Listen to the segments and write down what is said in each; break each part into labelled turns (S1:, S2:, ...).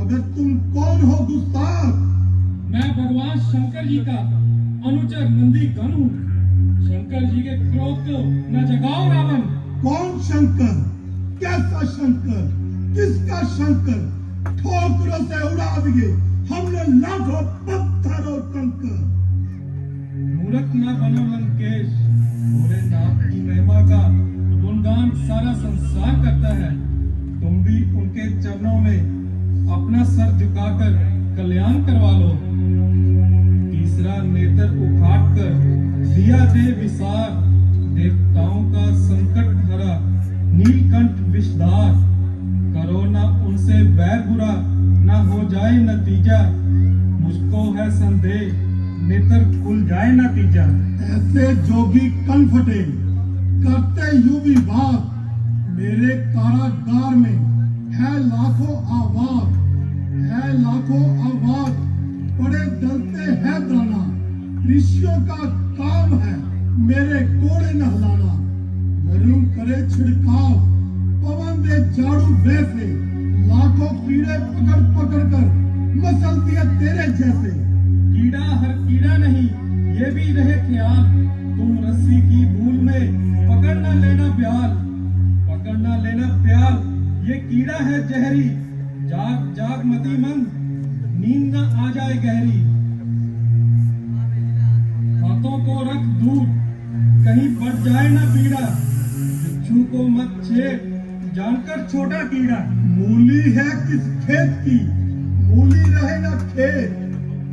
S1: मगर तुम कौन हो गुस्ताख?
S2: मैं भगवान शंकर जी का अनुचर नंदी गनु। शंकर जी के क्रोध को न जगाओ रावण।
S1: कौन शंकर? कैसा शंकर? किसका शंकर? ठोकरों से उड़ा दिए हमने लाखों पत्थर और कंकर।
S2: मूर्ख न बनो लंकेश, भोलेनाथ की महिमा का गुणगान सारा संसार करता है। तुम भी उनके चरणों में अपना सर झुकाकर कल्याण करवा लो। तीसरा नेत्र उखाड़ कर दिया दे विसार, देवताओं का संकट हरा नीलकंठ विषधार। करो ना उनसे बैर बुरा, ना हो जाए नतीजा। मुझको है संदेह, नेत्र खुल जाए नतीजा।
S1: ऐसे जोगी कनफटे करते यू भी बात। मेरे कारागार में है लाखों आवाज, है लाखों आवाज। बड़े डरते हैं दाना, ऋषियों का काम है मेरे कोड़े नहलाना। वरुण करे छिड़काव, पवन दे झाड़ू वैसे। लाखों कीड़े पकड़ पकड़ कर मसलती है तेरे जैसे।
S2: कीड़ा हर कीड़ा नहीं, ये भी रहे ख्याल। तुम रस्सी की भूल में पकड़ न लेना प्याल, पकड़ न लेना प्याल। ये कीड़ा है जहरी, जाग जाग मती मंद, नींद न आ जाए गहरी। हाथों को रख दूर, कहीं बढ़ जाए ना पीड़ा। बिच्छू को मत छेड़, जानकर छोटा कीड़ा।
S1: मूली है किस खेत की, मूली रहे ना खेत।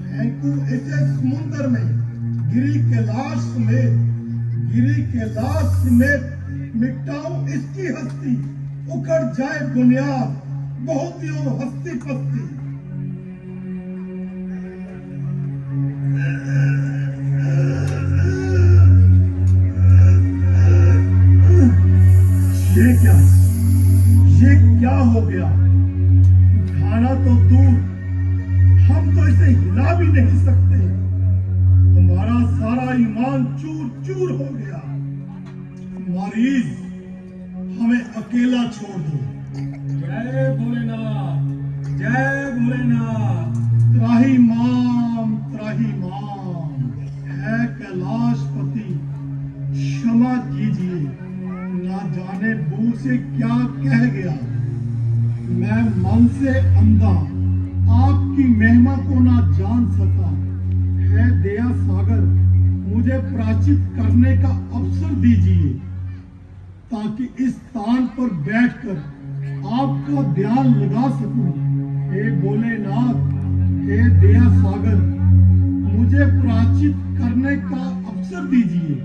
S1: फेंकू इसे समुद्र में, गिरी कैलाश समेत। गिरी कैलाश समेत मिटाऊं इसकी हस्ती। उखड़ जाए बुनियाद, बहुत ही हो हस्ती पस्ती। ये क्या हो गया? उठाना तो दूर, हम तो इसे हिला भी नहीं सकते। हमारा सारा ईमान चूर चूर हो गया। मरीज, हमें अकेला छोड़ दो।
S2: जय भोलेनाथ, जय भोलेनाथ।
S1: त्राही माम है कैलाशपति, क्षमा कीजिए। ना जाने बू से क्या कह गया। मैं मन से अंधा, आपकी महिमा को ना जान सका। है दया सागर, मुझे प्रायश्चित करने का अवसर दीजिए, ताकि इस स्थान पर बैठकर आपका ध्यान लगा सकूं। हे भोलेनाथ, हे दया सागर, मुझे प्रायश्चित करने का अवसर दीजिए।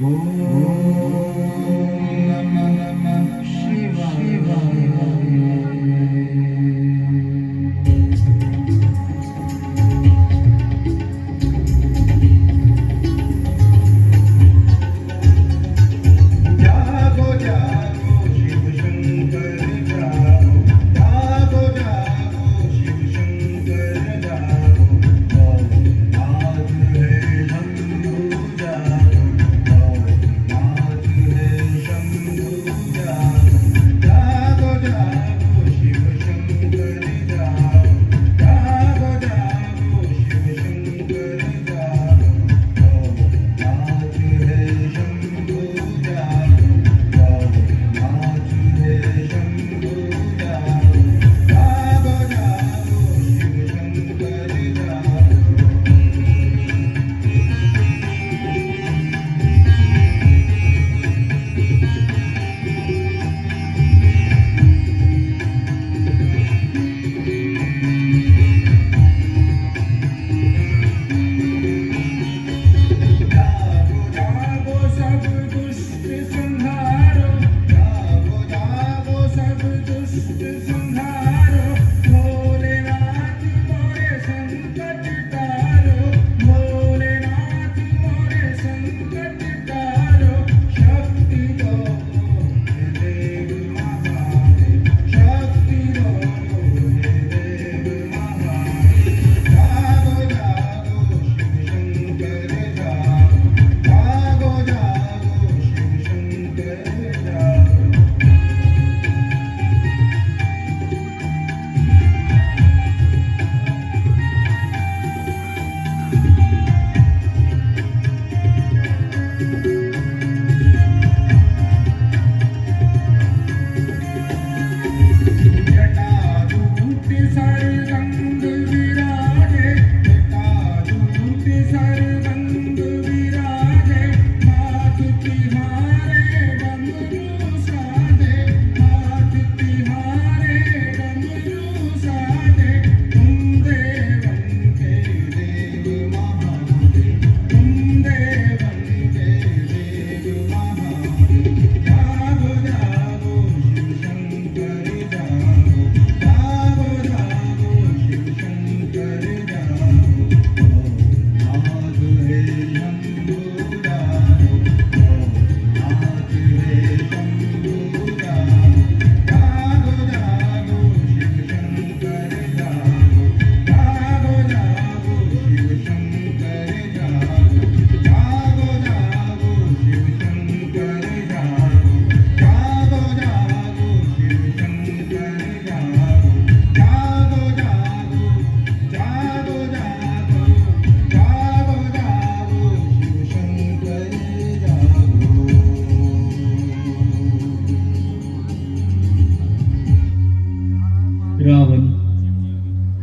S1: Oh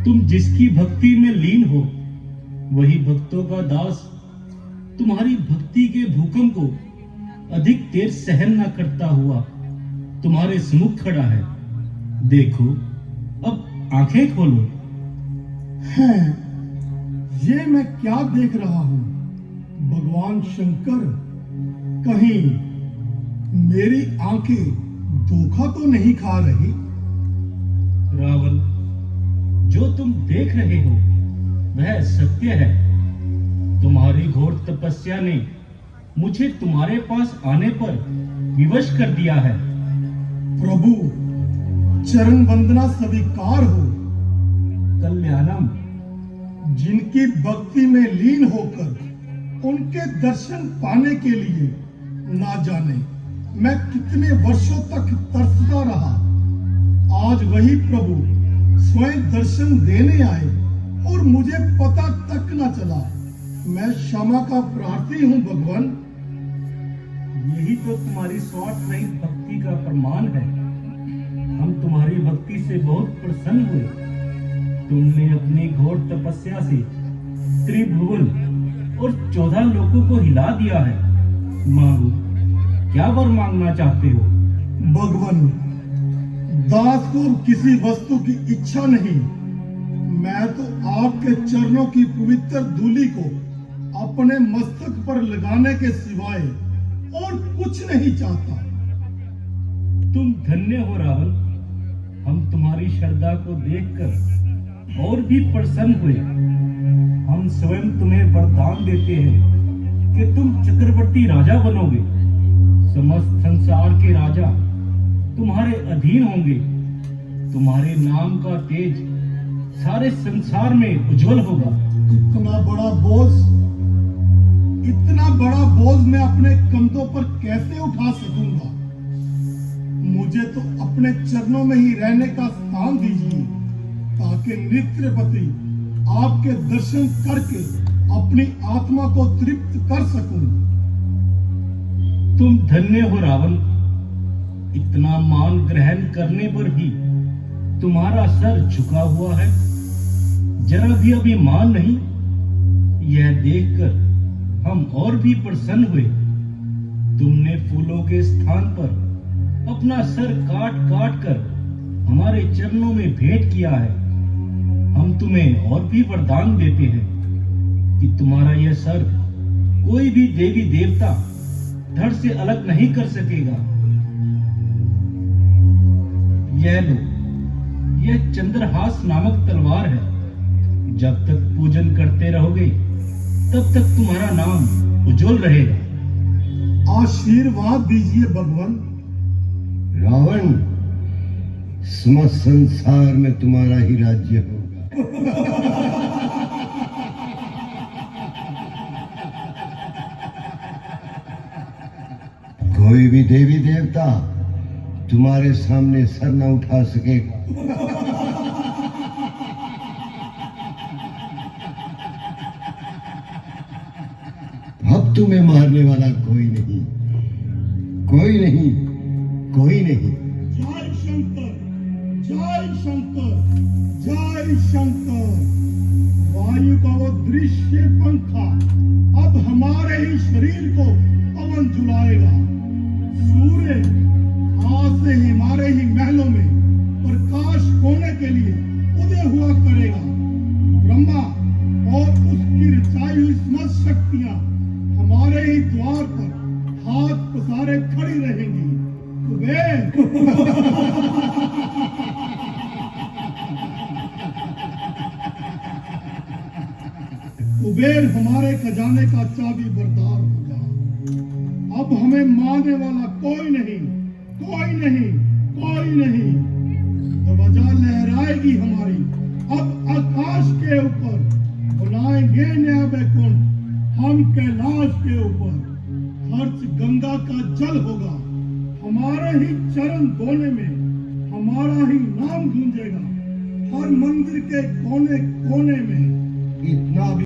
S3: तुम जिसकी भक्ति में लीन हो वही भक्तों का दास तुम्हारी भक्ति के भूकंप को अधिक देर सहन न करता हुआ तुम्हारे सम्मुख खड़ा है। देखो, अब आंखें खोलो।
S1: है, ये मैं क्या देख रहा हूं? भगवान शंकर, कहीं मेरी आंखें धोखा तो नहीं खा रही?
S3: रावण, जो तुम देख रहे हो वह सत्य है। तुम्हारी घोर तपस्या ने मुझे तुम्हारे पास आने पर विवश कर दिया है।
S1: प्रभु, चरण वंदना स्वीकार हो।
S3: कल्याणम,
S1: जिनकी भक्ति में लीन होकर उनके दर्शन पाने के लिए ना जाने मैं कितने वर्षों तक तरसता रहा, आज वही प्रभु स्वयं दर्शन देने आए और मुझे पता तक न चला। मैं क्षमा का प्रार्थी हूं भगवान।
S3: यही तो तुम्हारी स्वार्थ रहित भक्ति का प्रमाण है। हम तुम्हारी भक्ति से बहुत प्रसन्न हुए। तुमने अपनी घोर तपस्या से त्रिभुवन और 14 लोकों को हिला दिया है। मांगो, क्या वर मांगना चाहते हो?
S1: भगवान, दास को किसी वस्तु की इच्छा नहीं। मैं तो आपके चरणों की पवित्र धूलि को अपने मस्तक पर लगाने के सिवाय और कुछ नहीं चाहता।
S3: तुम धन्य हो रावण। हम तुम्हारी श्रद्धा को देखकर और भी प्रसन्न हुए। हम स्वयं तुम्हें वरदान देते हैं कि तुम चक्रवर्ती राजा बनोगे। समस्त संसार के राजा तुम्हारे अधीन होंगे। तुम्हारे नाम का तेज सारे संसार में उज्जवल होगा। इतना बड़ा बोझ मैं अपने कंधों पर कैसे उठा सकूंगा? मुझे तो अपने चरणों में ही रहने का स्थान दीजिए, ताकि नित्यपति आपके दर्शन करके अपनी आत्मा को तृप्त कर सकूं। तुम धन्य हो रावण। इतना मान ग्रहण करने पर भी तुम्हारा सर झुका हुआ है, जरा भी अभिमान नहीं। यह देखकर हम और भी प्रसन्न हुए। तुमने फूलों के स्थान पर अपना सर काट काट कर हमारे चरणों में भेंट किया है। हम तुम्हें और भी वरदान देते हैं कि तुम्हारा यह सर कोई भी देवी देवता धड़ से अलग नहीं कर सकेगा। यह लो, यह चंद्रहास नामक तलवार है। जब तक पूजन करते रहोगे तब तक तुम्हारा नाम उज्जवल रहेगा।
S1: आशीर्वाद दीजिए भगवान।
S4: रावण, समस्त संसार में तुम्हारा ही राज्य होगा। कोई भी देवी देवता तुम्हारे सामने सर न उठा सकेगा। अब तुम्हें मारने वाला कोई नहीं, कोई नहीं, कोई नहीं।
S1: जय शंकर, जय शंकर, जय शंकर। वायु का वो दृश्य पंखा अब हमारे ही शरीर को पवन झुलाएगा। सूर्य आज से हमारे ही महलों में प्रकाश होने के लिए उदय हुआ करेगा। ब्रह्मा और उसकी रचाई हुई समस्त शक्तियां हमारे ही द्वार पर हाथ पसारे खड़ी रहेंगी। कुबेर हमारे खजाने का चाबी बरदार होगा। अब हमें मारने वाला कोई नहीं, कोई नहीं, कोई नहीं। ध्वजा लहराएगी हमारी अब आकाश के ऊपर। बुलाएंगे नया बैकुंठ हम कैलाश के ऊपर। खर्च गंगा का जल होगा। हमारे ही चरण धोने में हमारा ही नाम गूंजेगा। हर मंदिर के कोने कोने में।
S4: इतना भी